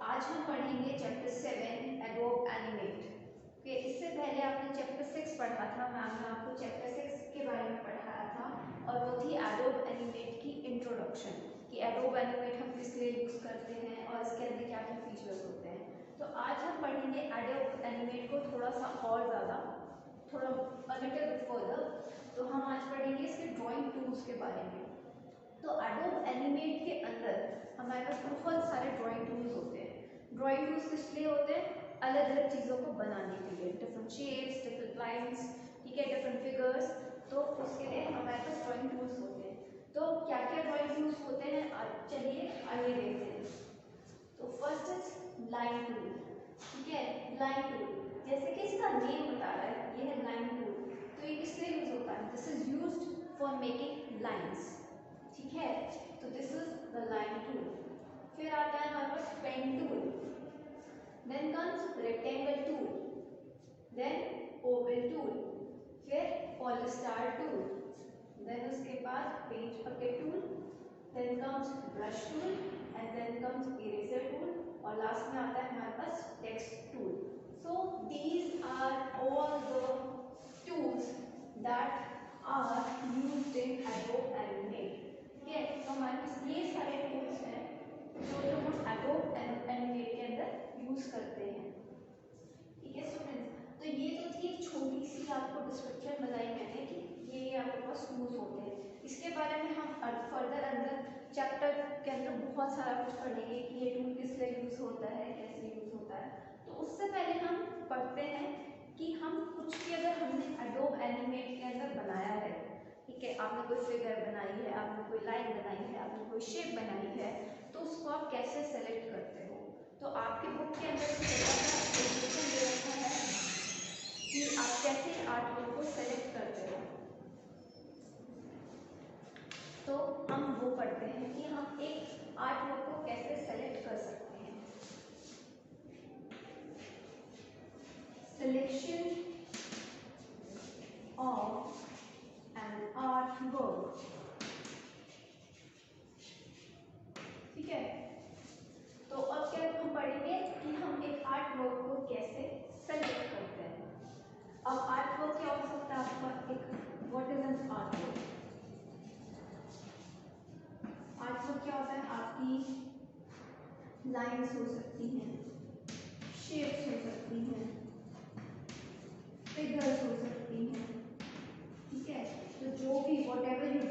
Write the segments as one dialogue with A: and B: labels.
A: आज हम पढ़ेंगे चैप्टर 7 एडोब एनिमेट। ओके, इससे पहले आपने चैप्टर 6 पढ़ा था। मैम ने आपको चैप्टर 6 के बारे में पढ़ाया था और वो थी एडोब एनिमेट की इंट्रोडक्शन, कि एडोब एनिमेट हम किस लिए यूज़ करते हैं और इसके अंदर क्या क्या फीचर्स होते हैं। तो आज हम पढ़ेंगे एडोब एनिमेट को थोड़ा सा और ज़्यादा, थोड़ा लिटिल बिट फर्दर। तो हम आज पढ़ेंगे इसके ड्राइंग टूल्स के बारे में। तो एडोब एनिमेट के अंदर हमारे पास बहुत सारे ड्राइंग टूल्स होते हैं। ड्राइंग टूल्स किस लिए होते हैं? अलग अलग चीज़ों को बनाने के लिए, डिफरेंट शेप्स, डिफरेंट लाइंस, ठीक है, डिफरेंट फिगर्स। तो उसके लिए हमारे पास ड्राइंग टूल्स होते हैं। तो क्या क्या ड्राइंग टूल्स होते हैं चलिए आइए देखते हैं। तो फर्स्ट इज लाइन टूल, ठीक है। लाइन टूल जैसे कि इसका नेम बता रहा है, ये है लाइन टूल। तो ये किस लिए यूज होता है? This is used for making lines, ठीक है। तो this is the line tool. फिर आता है हमारे पास pen tool, then comes rectangle tool, then oval tool, फिर पॉलीस्टार टूल, देन उसके बाद paint bucket tool, then comes brush tool and then comes eraser tool और लास्ट में आता है हमारे पास text tool. So these are all the tools that are used in adobe animate. ठीक है, तो हमारे पास ये सारे टूल्स हैं जो हम एडोब एनिमेट के अंदर यूज करते हैं। ठीक है स्टूडेंट्स, तो ये तो थी एक छोटी सी आपको डिस्क्रिप्शन बताई मैंने कि ये आपके पास टूल्स होते हैं। इसके बारे में हम फर्दर अंदर चैप्टर के अंदर बहुत सारा कुछ पढ़ेंगे कि ये टूल किस लिए यूज होता है, कैसे यूज होता है। तो उससे पहले हम पढ़ते हैं कि हम कुछ भी अगर हमने एडोब एनिमेट के अंदर बनाया है, ठीक है, आपने कोई फिगर बनाई है, आपने कोई लाइन बनाई है, आपने कोई शेप बनाई है, तो उसको आप कैसे सेलेक्ट करते हो। तो आपके बुक के अंदर एजुकेशन दे रखा है कि आप कैसे आर्टवर्क को सेलेक्ट करते हो। तो हम वो पढ़ते हैं कि हम एक आर्टवर्क को कैसे सेलेक्ट कर सकते हैं। सिलेक्शन ऑफ एन आर्टवर्क, ठीक है। तो अब क्या हम पढ़ेंगे कि हम एक आर्ट वर्क को कैसे सेलेक्ट करते हैं। अब आर्ट वर्क क्या हो सकता है आपका? एक what is an art work? Art work क्या होता है? आपकी लाइंस हो सकती हैं, शेप्स हो सकती हैं, फिगर्स हो सकती हैं, ठीक है। तो जो भी whatever you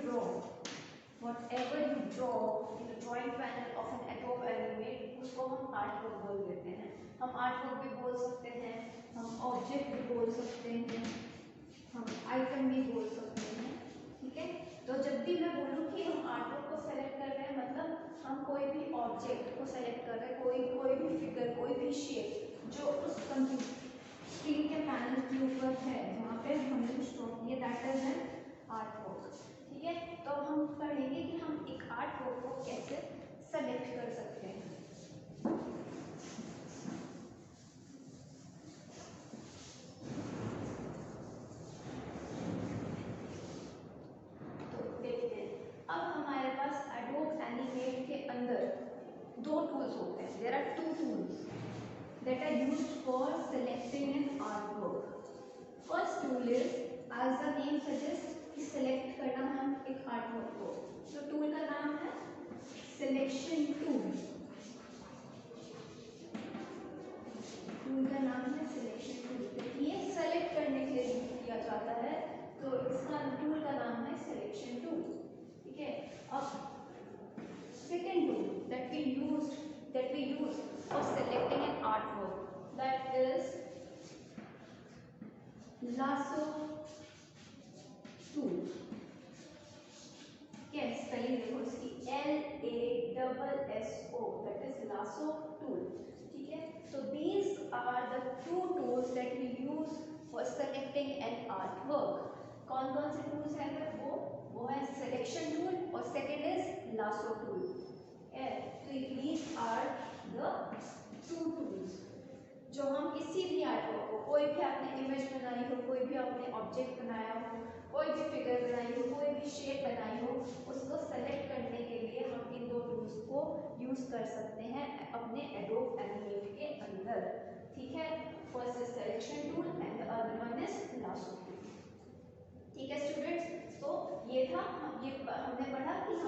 A: draw in the drawing panel of an Adobe Animate, उसको हम आर्ट वर्क बोल देते हैं। हम आर्ट वर्क भी बोल सकते हैं, हम ऑब्जेक्ट भी बोल सकते हैं, हम आइटम भी बोल सकते हैं, ठीक है। तो जब भी मैं बोलूँ कि हम आर्ट वर्क को सेलेक्ट कर रहे हैं, मतलब हम कोई भी ऑब्जेक्ट को सेलेक्ट कर रहे हैं, कोई भी फिगर, कोई भी शेप जो उस स्क्रीन के पैनल के ऊपर है जहाँ पे हमने कुछ ड्रॉ किया, that is an art work, ठीक है। तो हम पढ़ेंगे कि हम एक आर्ट वर्क को कैसे सेलेक्ट कर सकते हैं। तो देखते हैं, अब हमारे पास एडोब एनिमेट के अंदर दो टूल्स होते हैं। There are two tools that are used for selecting an artwork. First tool is, as the name suggests, कि select करना है हम एक artwork को। तो tool का नाम है selection tool। tool का नाम है selection tool। ये select करने के लिए यूज किया जाता है, तो इसका tool का नाम है selection tool, ठीक है। अब second tool that we use for selecting an artwork, that is lasso tool। क्या स्पेलिंग देखो इसकी, LASSO, that is lasso tool, ठीक है। So these are the two tools that we use for selecting an artwork। कौन कौन से tools हैं? वो है सिलेक्शन टूल और सेकंड इज लासो टूल। तो these are the two tools जो हम किसी भी आर्टवर्क को, कोई भी आपने इमेज बनाई हो, कोई भी आपने ऑब्जेक्ट बनाया हो, कोई भी फिगर बनाई हो, कोई भी शेप बनाई हो, उसको सेलेक्ट करने के लिए हम इन दो टूल्स को यूज कर सकते हैं अपने एडोब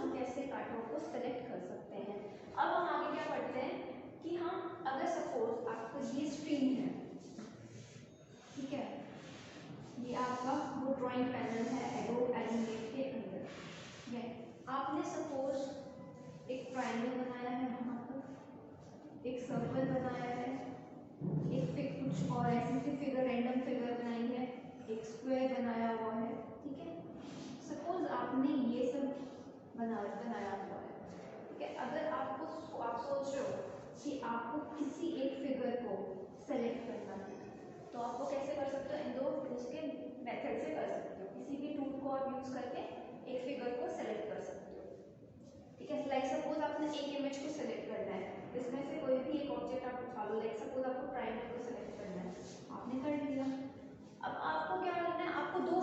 A: हम कैसे एक आर्टवर्क को सेलेक्ट कर सकते हैं। अब हम आगे क्या पढ़ते हैं कि हम अगर सपोज आपको ये स्क्रीन है, ठीक है, ये आपका वो ड्राइंग पैनल है एडोब एनिमेट के अंदर, ठीक है। आपने सपोज एक ट्रायंगल बनाया है, वहाँ पर एक सर्कल बनाया है, एक कुछ और ऐसी सी फिगर, रैंडम फिगर बनाई है, एक स्क्वायर बनाया हुआ है, ठीक है। सपोज आपने ये सब बनाया हुआ है, ठीक है। अगर आप सोच रहे हो कि आपको किसी एक फिगर को सेलेक्ट करना है, तो आप वो कैसे कर सकते हो, इन दो टूल्स के मेथड से कर सकते हो। किसी भी टूल को आप यूज करके एक फिगर को सेलेक्ट कर सकते हो, ठीक है। लाइक सपोज आपने एक इमेज को सेलेक्ट करना है, इसमें से कोई भी एक ऑब्जेक्ट आप उठा लो, लाइक सपोज आपको ट्रायंगल को सेलेक्ट करना है, आपने कर लिया। अब आपको क्या करना है, आपको दो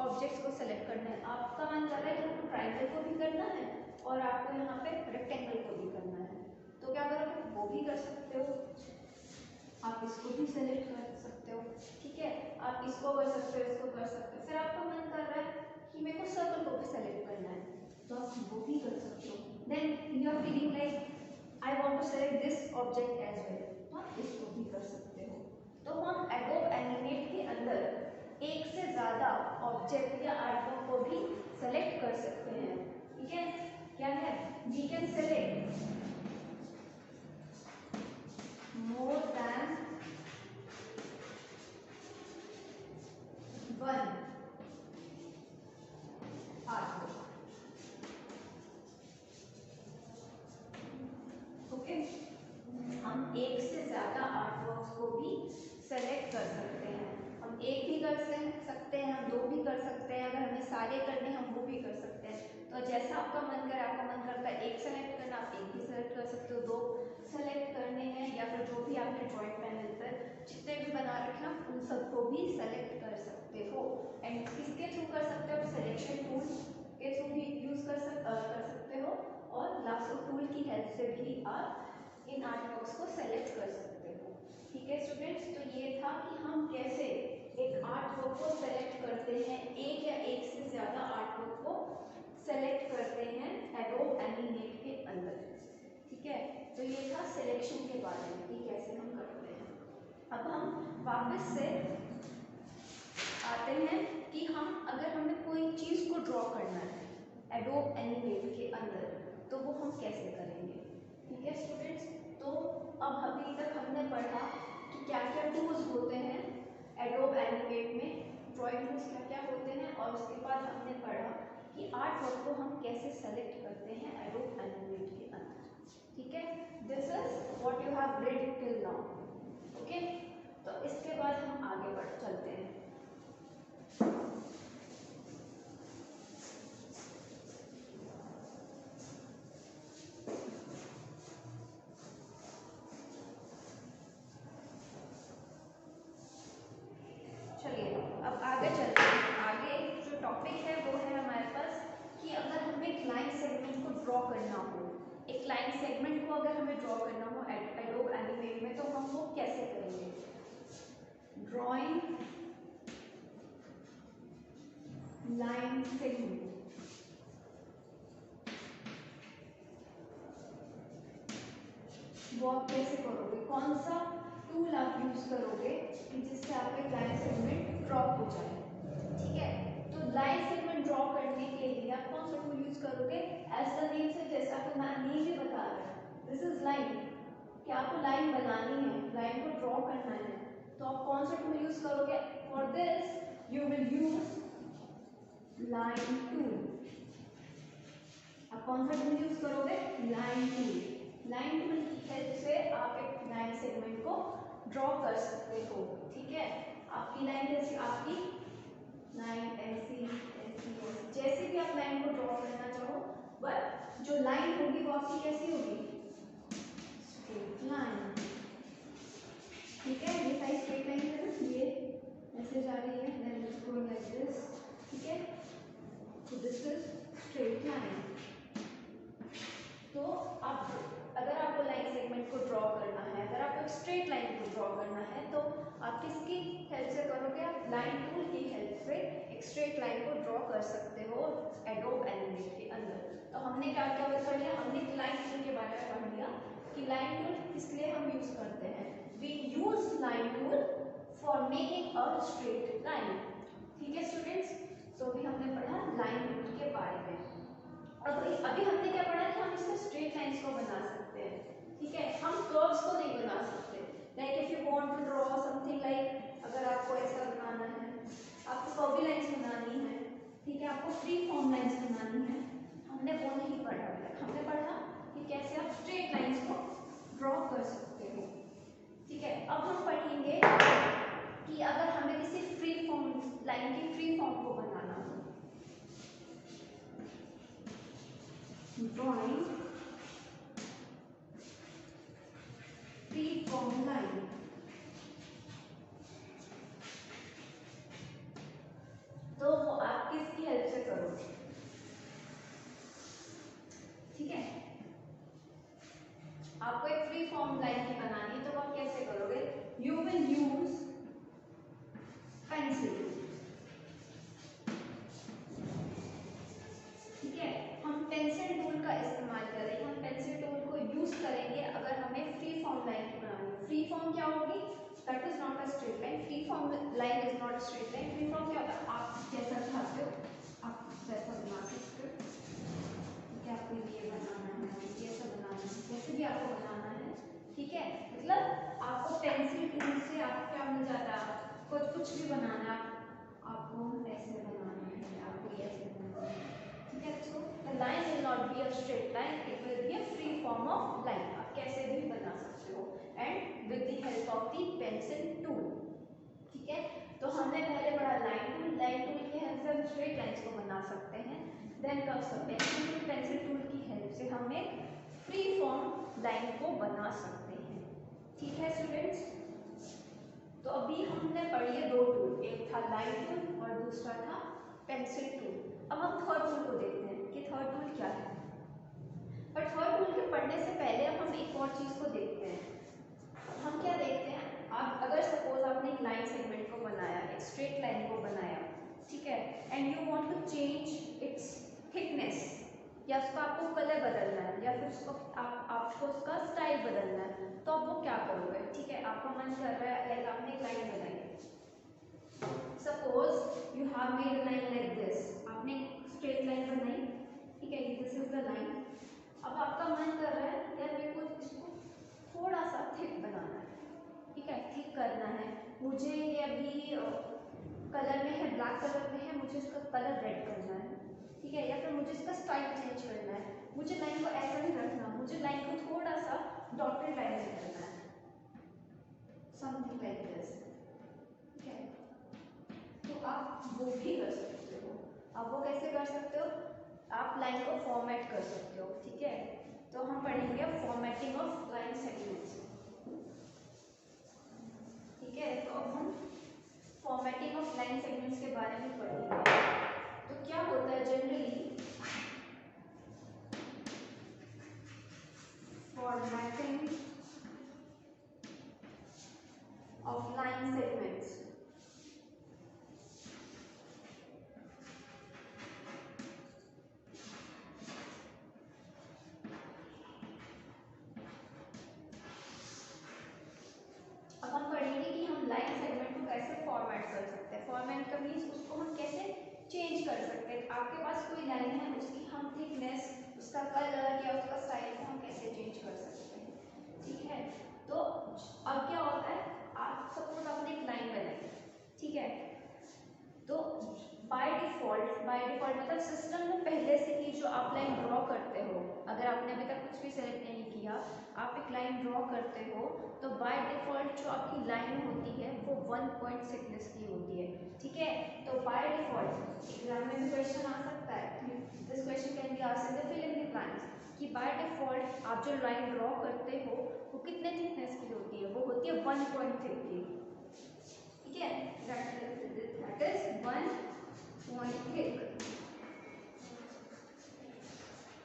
A: ऑब्जेक्ट्स को सेलेक्ट करना है। आपका मन कर रहा है कि आपको ट्रायंगल को भी करना है और आपको यहाँ पे रेक्टेंगल को भी करना है, तो क्या करोगे, वो भी कर सकते हो। आप इसको भी सेलेक्ट कर सकते हो, ठीक है। आप इसको कर सकते हो, इसको कर सकते हो। फिर आपका मन कर रहा है कि मेरे को सर्कल को भी सेलेक्ट करना है, तो आप वो भी कर सकते हो। Then you are feeling like I want to select this object as well, तो आप इसको भी कर सकते हो। तो हम एडोब एनिमेट के अंदर एक से ज़्यादा ऑब्जेक्ट या आर्टवर्क को भी सेलेक्ट कर सकते हैं, ठीक है। क्या है, we can select more than one artwork, okay. हम एक से ज़्यादा आर्टवर्क्स को भी सेलेक्ट कर सकते हैं। हम एक भी कर सकते हैं, हम दो भी कर सकते हैं, अगर हमें सारे करने हैं हम वो भी कर सकते हैं। तो जैसा आपका मन करे, आपका मन करता है एक सेलेक्ट करना, आप एक भी सेलेक्ट कर सकते हो, दो सेलेक्ट करने हैं, या फिर जो भी आपने ड्राइंग पैनल पर जितने भी बना रखे हैं उन सबको भी सेलेक्ट कर सकते हो। एंड किसके थ्रू कर सकते हो, सिलेक्शन टूल के थ्रू भी यूज कर सकते हो, और लासो टूल की हेल्प से भी आप इन आर्टवर्क्स को सेलेक्ट कर सकते हो, ठीक है स्टूडेंट्स। तो ये था कि हम कैसे एक आर्टवर्क को सेलेक्ट करते हैं, एक या एक से ज्यादा आर्टवर्क को सेलेक्ट करते हैं एडोब एनिमेट के अंदर, ठीक है। तो ये था सिलेक्शन के बारे में कि कैसे हम करते हैं। अब हम वापस से आते हैं कि हम अगर हमें कोई चीज को ड्रॉ करना है एडोब एनिमेट के अंदर, तो वो हम कैसे करेंगे, ठीक है स्टूडेंट्स। तो अब अभी तक हमने पढ़ा कि क्या क्या टूल्स होते हैं एडोब एनिमेट में, ड्राइंग टूल्स क्या क्या होते हैं, और उसके बाद हमने पढ़ा कि आर्ट वर्क को हम कैसे सेलेक्ट करते हैं एडोब एनिमेट के अंदर, ठीक है। This is what you have read till now, okay. तो इसके बाद हम आगे बढ़ चलते हैं। चलिए अब आगे चलते हैं। आगे जो टॉपिक है वो है हमारे पास कि अगर हमें एक लाइन सेगमेंट को ड्रॉ करना हो, एक लाइन सेगमेंट को अगर हमें ड्रॉ करना हो एडोब एनिमेट में, तो हम वो कैसे करेंगे। ड्राइंग लाइन सेगमेंट, वो आप कैसे करोगे, कौन सा टूल आप यूज करोगे कि जिससे आपके लाइन सेगमेंट ड्रॉ हो जाए, ठीक है। तो लाइन सेगमेंट ड्रॉ करने के लिए आप कौन सा टूल यूज करोगे, एज द नेम से, जैसा कि नेम भी बता रहा है, दिस इज लाइन, कि आपको लाइन बनानी है, लाइन को ड्रॉ करना है, तो आप कौन सा टूल यूज करोगे। For this you will use line tool. आप कौन सा टूल यूज करोगे, लाइन टूल। लाइन टूल की हेल्प से आप एक लाइन सेगमेंट को ड्रॉ कर सकते हो, ठीक है। आपकी लाइन कैसी, आपकी लाइन ऐसी ऐसी ऐसी, जैसे भी आप लाइन को ड्रॉ करना चाहो, बट जो लाइन होगी वो आपकी कैसी होगी, स्ट्रेट लाइन, ठीक है। ये साइड स्ट्रेट लाइन है ना, ये ऐसे जा रही है, then it's going like this, ठीक है। तो दिस इज स्ट्रेट लाइन। तो आप अगर आपको लाइन सेगमेंट को ड्रॉ करना है, अगर आपको स्ट्रेट लाइन को ड्रॉ ड्रॉ करना है तो आप किसकी हेल्प से करोगे? आप लाइन टूल की हेल्प से एक स्ट्रेट लाइन को ड्रॉ कर सकते हो एडोब एनिमेट के अंदर। तो हमने क्या क्या पढ़ लिया? हमने लाइन टूल के बारे में पढ़ लिया कि लाइन टूल किस लिए हम यूज करते हैं। We use line tool for making a straight line. ठीक है स्टूडेंट्स, तो अभी हमने पढ़ा लाइन टूल के बारे में। अभी हमने क्या पढ़ा कि हम इससे स्ट्रेट लाइंस को बना सकते हैं। ठीक है, हम कर्व्स को नहीं बना सकते। Like if you want to draw something like, अगर आपको ऐसा बनाना है, आपको कर्वी लाइंस बनानी है, ठीक है, आपको फ्री फॉर्म लाइंस बनानी है, हमने वो नहीं पढ़ा अभी तक। हमने पढ़ा कि कैसे आप स्ट्रेट लाइंस को ड्रॉ कर सकते हो। ठीक है, अब हम पढ़ेंगे कि अगर हमें किसी फ्री फॉर्म लाइन की फ्री फॉर्म को बनाना हो, ड्राइंग फ्री फॉर्म लाइन, तो वो आप किसकी हेल्प से करोगे? ठीक है, आपको एक फ्री फॉर्म लाइन की बनानी है तो आप कैसे करोगे? You will use pencil. ठीक है, हम पेंसिल टूल का इस्तेमाल करेंगे, हम पेंसिल टूल को यूज करेंगे अगर हमें फ्री फॉर्म लाइन की बनानी है। फ्री फॉर्म क्या होगी? That is not a straight line. Free form line is not a straight line. Free form क्या होता है? आप जैसा चाहते हो आप वैसा बना सकते हो। ठीक है, आपको ये बनाना है, कैसा बनाना है, जैसे भी आपको बनाना है। ठीक है, मतलब आपको पेंसिल टूल से आपको क्या मिल जाता है? कुछ भी बनाना, आपको ऐसे बनाना है, आपको ऐसे बनाना है। ठीक है, so the line will not be a straight line, it will be a free form of line. आप कैसे भी बना सकते हो and with the help of the pencil tool. ठीक है, तो हमने पहले पढ़ा लाइन टूल। लाइन टूल की हेल्प से हम स्ट्रेट लाइंस को बना सकते हैं। Then comes the pencil tool. Pencil tool की हेल्प से हम एक फ्री फॉर्म लाइन को बना सकते हैं। ठीक है स्टूडेंट्स, तो अभी हमने पढ़ी है दो टूल, एक था लाइन टूल और दूसरा था पेंसिल टूल। अब हम थर्ड टूल को देखते हैं कि थर्ड टूल क्या है। पर थर्ड टूल के पढ़ने से पहले अब हम एक और चीज को देखते हैं। हम क्या देखते हैं, आप अगर सपोज आपने एक लाइन सेगमेंट को बनाया, एक स्ट्रेट लाइन को बनाया, ठीक है, and you want to change its thickness, या उसका आपको कलर बदलना है, या फिर उसको आपको उसका स्टाइल बदलना है, तो आप वो क्या करोगे? ठीक है, आपका मन कर रहा है, लाइक आपने एक लाइन बनाई, suppose you have made a line like this, आपने स्ट्रेट लाइन बनाई, ठीक है, दिस इज द लाइन। अब आपका मन कर रहा है यार मेरे को इसको थोड़ा सा थिक बनाना है, ठीक है, थिक करना है मुझे, ये अभी कलर में है, ब्लैक कलर में है, मुझे इसका कलर रेड करना है, ठीक है, या फिर मुझे इसका स्टाइल चेंज करना है, मुझे लाइन को ऐसा नहीं रखना, मुझे लाइन को थोड़ा सा डॉटेड लाइन में करना है, समथिंग लाइक दिस। ठीक है, तो आप वो भी कर सकते हो। आप वो कैसे कर सकते हो? आप लाइन को फॉर्मेट कर सकते हो। ठीक है, तो हम पढ़ेंगे फॉर्मेटिंग ऑफ लाइन सेगमेंट्स। ठीक है, तो अब हम फॉर्मेटिंग ऑफ लाइन सेगमेंट्स के बारे में पढ़ेंगे। तो क्या होता है generally formatting of line segments. अब हम पढ़ेंगे कि हम लाइन सेगमेंट को कैसे फॉर्मेट कर सकते हैं। फॉर्मेट का मीन्स उसको हम कैसे चेंज कर सकते हैं। आपके पास कोई लाइन है, उसकी हम थिकनेस, उसका कलर या उसका स्टाइल को हम कैसे चेंज कर सकते हैं। ठीक है, तो अब क्या होता है, आप सपोज आपने एक लाइन बनाई, ठीक है, तो बाय डिफॉल्ट मतलब सिस्टम में पहले से ही जो आप लाइन ड्रॉ करते हो, अगर आपने अभी तक कुछ भी सेलेक्ट नहीं किया, आप एक लाइन ड्रॉ करते हो, तो बाय डिफॉल्ट जो आपकी लाइन होती है वो 1 पॉइंट थिकनेस की होती है। ठीक है, तो बाय डिफॉल्ट एग्जाम में भी क्वेश्चन आ सकता है, this question can be asked in the fill in the blanks, कि बाय डिफॉल्ट आप जो लाइन ड्रॉ करते हो वो कितने थिकनेस की होती है? वो होती है 1 पॉइंट थिक की। ठीक है, दैट इज 1 पॉइंट थिक।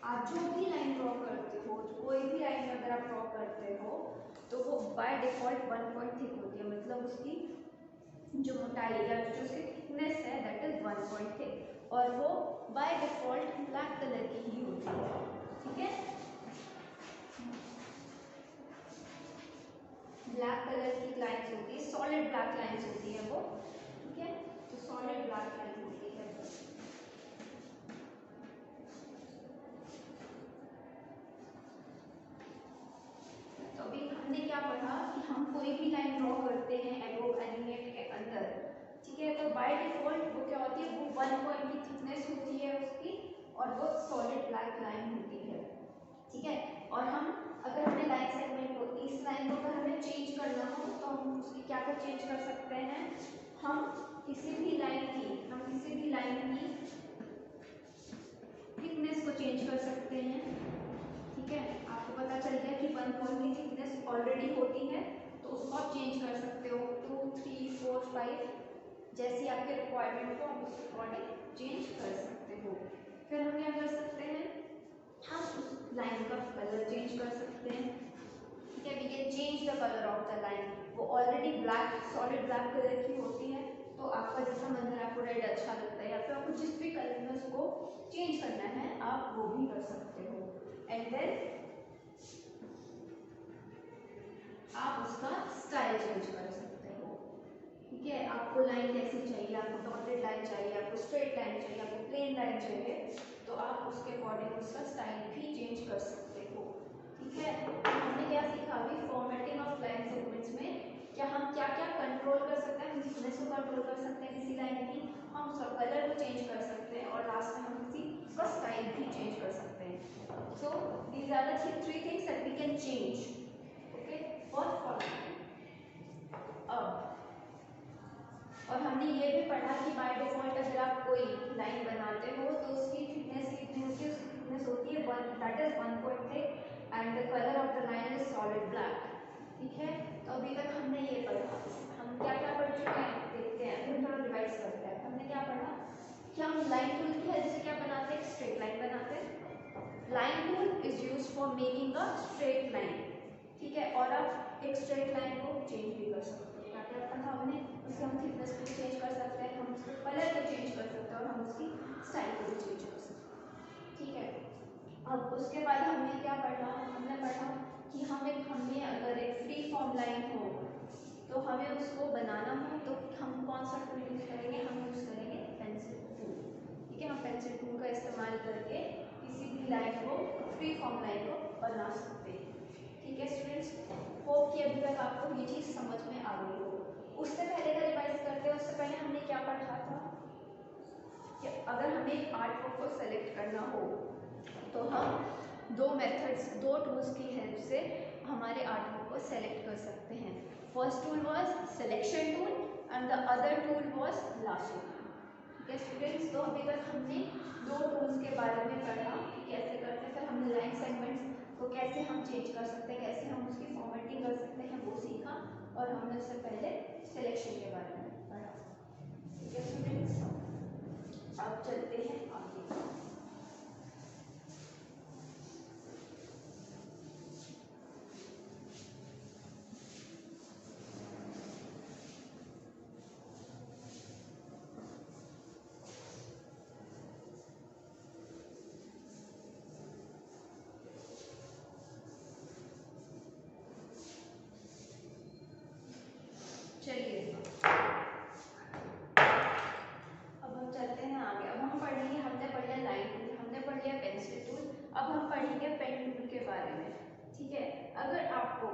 A: आप जो भी लाइन ड्रॉ करते हो, कोई भी लाइन अगर आप ड्रॉ करते हो, तो वो बाय डिफॉल्ट 1 पॉइंट थिक होती है, मतलब उसकी जो मोटाई या जो उसकी थिकनेस है दैट इज 1 पॉइंट थिक, और वो बाय डिफॉल्ट ब्लैक कलर की ही होती है। ठीक है, ब्लैक कलर की लाइंस होती है, सॉलिड ब्लैक लाइंस होती है वो। ठीक है, तो सॉलिड ब्लैक लाइन होती है। तो अभी हमने क्या पढ़ा कि हम कोई भी लाइन ड्रॉ करते हैं एडोब एनिमेट के अंदर, ठीक है, तो बाय डिफॉल्ट वो क्या होती है, वो 1 पॉइंट की थिकनेस होती है उसकी, और वो सॉलिड ब्लैक लाइन होती है। ठीक है, और हम अगर हमें लाइन सेगमेंट को, इस लाइन को अगर हमें चेंज करना हो तो हम उसकी क्या कर चेंज कर सकते हैं, हम किसी भी लाइन की थिकनेस को चेंज कर सकते हैं। ठीक है, आपको पता चल गया कि 1 पॉइंट की थिकनेस ऑलरेडी होती है, तो उसको आप चेंज कर सकते हो 2, 3, 4, 5 जैसी आपके रिक्वायरमेंट को आप उसके अकॉर्डिंग चेंज कर सकते हो। फिर हम क्या कर सकते हैं, हम उस लाइन का कलर चेंज कर सकते हैं। ठीक है, we can change the colour of the line. वो already black, solid black colour की होती है, तो आपका जैसा मन है, आपको रेड अच्छा लगता है या फिर आपको जिस भी कलर में उसको चेंज करना है आप वो भी कर सकते हो। एंड देन आप उसका स्टाइल चेंज कर सकते हो। ठीक है, आपको लाइन कैसी चाहिए, आपको डॉटेड लाइन चाहिए, आपको स्ट्रेट लाइन चाहिए, आपको प्लेन लाइन चाहिए, तो आप उसके अकॉर्डिंग उसका स्टाइल भी चेंज कर सकते हो। ठीक है, हमने क्या सीखा अभी फॉर्मेटिंग ऑफ लाइन सेगमेंट्स में, क्या हम क्या क्या कंट्रोल कर सकते हैं, हम थिकनेस को कंट्रोल कर सकते हैं किसी लाइन की, हम उसका कलर को चेंज कर सकते हैं, और लास्ट में हम उसका स्टाइल भी चेंज कर सकते हैं। So these are the 3 things that we can change for formatting. अब और हमने ये भी पढ़ा कि बाय डिफॉल्ट अगर आप कोई लाइन बनाते हो तो उसकी थिकनेस कितनी होती है, उसकी थिकनेस होती है 1, that is 1 point thick, and the colour of the line is solid black. ठीक है, तो अभी तक हमने ये पढ़ा, हम क्या क्या पढ़ चुके हैं देखते हैं, फिर थोड़ा रिवाइज करते हैं। हमने क्या पढ़ा कि हम लाइन टूल की हेल्प से क्या बनाते हैं, स्ट्रेट लाइन बनाते हैं। Line tool is used for making a straight line. ठीक है, और आप एक स्ट्रेट लाइन को चेंज भी कर सकते हो, क्या क्या पढ़ा हमने, उसके हम थिकनेस को चेंज कर सकते हैं, हम उसके कलर को चेंज कर सकते हैं, और हम उसकी स्टाइल को भी चेंज कर सकते हैं। ठीक है, अब उसके बाद हमने क्या पढ़ा, हमने पढ़ा कि हमें अगर एक फ्री फॉर्म लाइन हो तो हमें उसको बनाना हो तो हम कौन सा टूल यूज़ करेंगे, हम यूज़ करेंगे पेंसिल टूल। ठीक है, हम पेंसिल टूल का इस्तेमाल करके किसी भी लाइन को, फ्री फॉर्म लाइन को बना सकते हैं। ठीक है स्टूडेंट्स, होप कि अभी तक आपको ये चीज़ समझ में आ गई हो। उससे पहले का रिवाइज करते हैं, उससे पहले हमने क्या पढ़ा था कि अगर हमें एक आर्ट वर्क को सेलेक्ट करना हो तो हम दो मेथड्स, दो टूल्स की हेल्प से हमारे आर्ट वर्क को सेलेक्ट कर सकते हैं। First tool was selection tool and the other tool was lasso. ठीक है स्टूडेंट्स, तो अभी तक हमने दो टूल्स के बारे में पढ़ा कि कैसे करते हैं, फिर हमने लाइन सेगमेंट्स को कैसे हम चेंज कर सकते हैं, कैसे हम उसकी फॉर्मेटिंग कर सकते हैं वो सीखा, और हमने उससे पहले सिलेक्शन के बारे में पढ़ा। ठीक है स्टूडेंट्स, अब चलते हैं आगे। चलिए अब हम चलते हैं आगे। अब हम पढ़ेंगे, हमने पढ़ लिया लाइन टूल, हमने पढ़ लिया पेंसिल टूल, अब हम पढ़ेंगे पेन टूल के बारे में। ठीक है, अगर आपको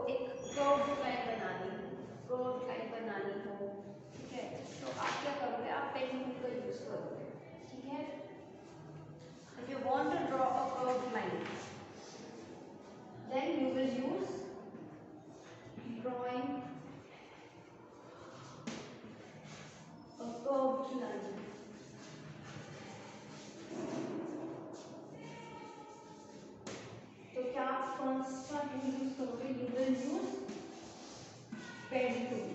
A: एक कर्व लाइन बनानी हो, ठीक है, तो आप क्या करोगे, आप पेन टूल का यूज करोगे। ठीक है, if you want to draw a curve line then you will use drawing a curved line. तो क्या आप कौन सा टूल यूज करोगे, you will use pen tool.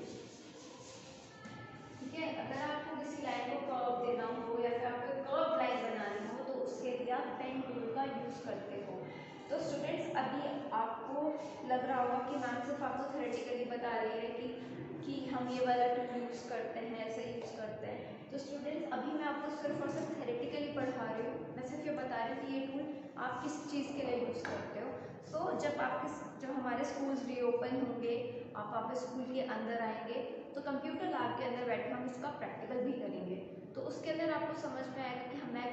A: ठीक है, अगर आपको किसी लाइन को कर्व देना हो या फिर आपको कर्व लाइन बनानी हो तो उसके लिए आप पेन टूल का यूज करते हो। तो स्टूडेंट्स अभी सिर्फ आपको थ्योरेटिकली बता रही है कि हम ये वाला टूल यूज़ करते हैं, ऐसे यूज़ करते हैं। तो स्टूडेंट्स अभी मैं आपको सिर्फ और सिर्फ थ्योरेटिकली पढ़ा रही हूँ, मैं सिर्फ ये बता रही हूँ कि ये टूल आप किस चीज़ के लिए यूज़ करते हो। तो जब हमारे स्कूल्स रीओपन होंगे, आप वापस स्कूल के अंदर आएंगे, तो कंप्यूटर लैब के अंदर बैठ हम इसका प्रैक्टिकल भी करेंगे। तो उसके अंदर आपको समझ में आएगा कि मैं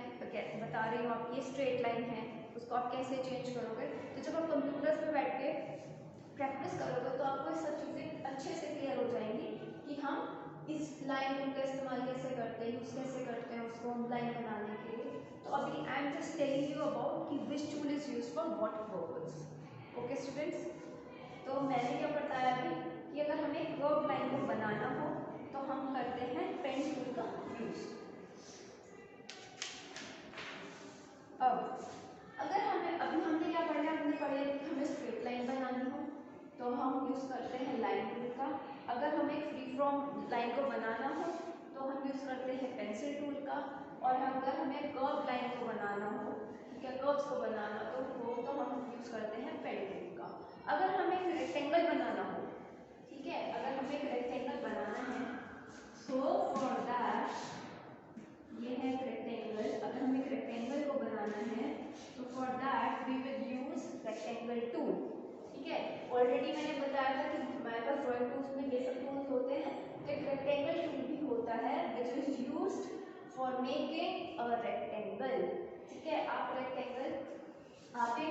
A: बता रही हूँ आपकी स्ट्रेट लाइन है, उसको आप कैसे चेंज करोगे। तो जब आप कंप्यूटर्स पे बैठ के प्रैक्टिस करोगे तो आपको ये सब चीज़ें अच्छे से क्लियर हो जाएंगी कि हम इस लाइन का इस्तेमाल कैसे करते हैं, यूज़ कैसे करते हैं उसको हम लाइन बनाने के लिए। तो अभी I am just telling you about कि which tool is use for what purpose. Okay students, तो मैंने क्या बताया अभी कि अगर हमें कर्व लाइन को बनाना हो तो हम करते हैं पेन टूल का यूज। अब अगर हमें अभी हमने क्या पढ़ा है, हमने पढ़ा कि हमें स्ट्रेट लाइन बनानी हो तो हम यूज़ करते हैं लाइन टूल का। अगर हमें फ्री फ्रॉम लाइन को बनाना हो तो हम यूज़ करते हैं पेंसिल टूल का। और अगर हमें कर्व लाइन को बनाना हो, ठीक है, कर्व्स को बनाना तो हम यूज़ करते हैं पेन टूल का। अगर हमें एक रेक्टेंगल बनाना हो, ठीक है, अगर हमें एक रेक्टेंगल बनाना है तो फॉर दैट ये है एक रेक्टेंगल। अगर हमें एक रेक्टेंगल को बनाना है तो for that we will use rectangle tool. ठीक है, ऑलरेडी मैंने बताया था कि हमारे पास ड्राइंग टूल्स में ये सब टूल्स होते हैं, तो एक रेक्टेंगल टूल भी होता है which is used for making a rectangle. ठीक है, आप एक रेक्टेंगल खाली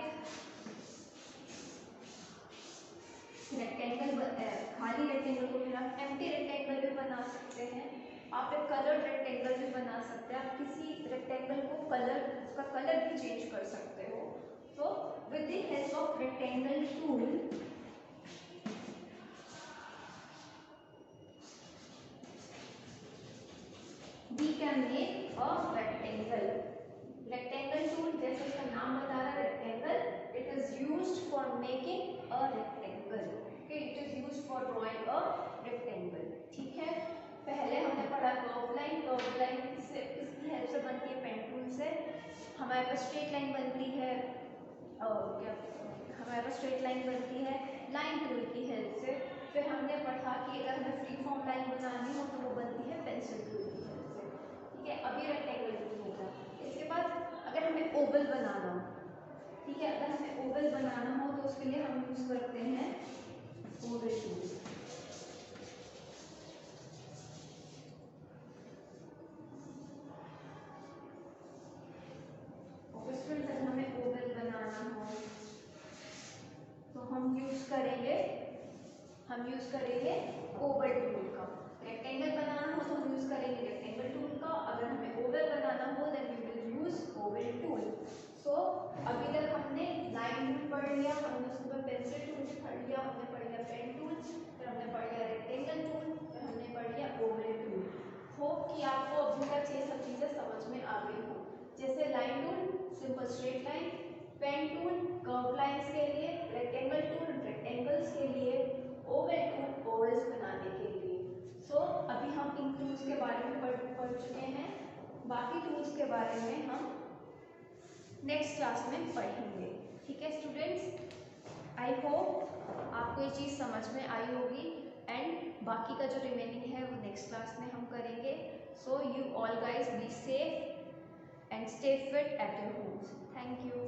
A: रेक्टेंगल को फिर आप एम्प्टी रेक्टेंगल भी बना सकते हैं, आप एक कलर्ड रेक्टेंगल भी बना सकते हैं, आप किसी रेक्टेंगल को उसका कलर भी चेंज कर सकते हो। तो with the help of rectangle tool we can make a rectangle. Rectangle tool जैसे इसका नाम बता रहा है rectangle, it is used for making a rectangle. Okay, it is used for drawing a rectangle. ठीक है, पहले हमने पढ़ा कर्व लाइन। कर्व लाइन से इसकी हेल्प से बनती है पेन टूल से। हमारे पास स्ट्रेट लाइन बनती है हमारे पास स्ट्रेट लाइन बनती है लाइन टूल की हेल्प से। फिर हमने पढ़ा कि अगर हमें फ्री फॉर्म लाइन बनानी हो तो वो बनती है पेंसिल टूल की हेल्प से। ठीक है, अभी रेक्टेंगल टूल होगा। इसके बाद अगर हमें ओवल बनाना हो, ठीक है, अगर हमें ओवल बनाना हो तो उसके लिए हम यूज करते हैं ओवल टूल। अगर हमें ओवल बनाना हो तो हम यूज करेंगे ओवल टूल का। रेक्टेंगल बनाना हो तो हम यूज करेंगे रेक्टेंगल टूल का। अगर हमें ओवल बनाना हो then we will use oval tool. So अभी तक हमने लाइन टूल पढ़ लिया, हमने उसके बाद पेंसिल टूल भी पढ़ लिया, हमने पढ़ लिया पेन टूल, फिर हमने पढ़ लिया रेक्टेंगल टूल, फिर हमने पढ़ लिया ओवल टूल। होप कि आपको अभी तक ये सब चीज़ें समझ में आ गई हो। जैसे line tool simple straight line, pen tool curve lines के लिए, रेक्टेंगल टूल रेक्टेंगल्स के लिए, ओवल टूल ओवल्स बनाने के लिए। सो अभी हम इन टूल्स के बारे में पढ़ चुके हैं। बाकी टूल्स के बारे में हम नेक्स्ट क्लास में पढ़ेंगे। ठीक है स्टूडेंट्स, आई होप आपको ये चीज़ समझ में आई होगी एंड बाकी का जो रिमेनिंग है वो नेक्स्ट क्लास में हम करेंगे। So you all guys be safe and stay fit at your homes. Thank you.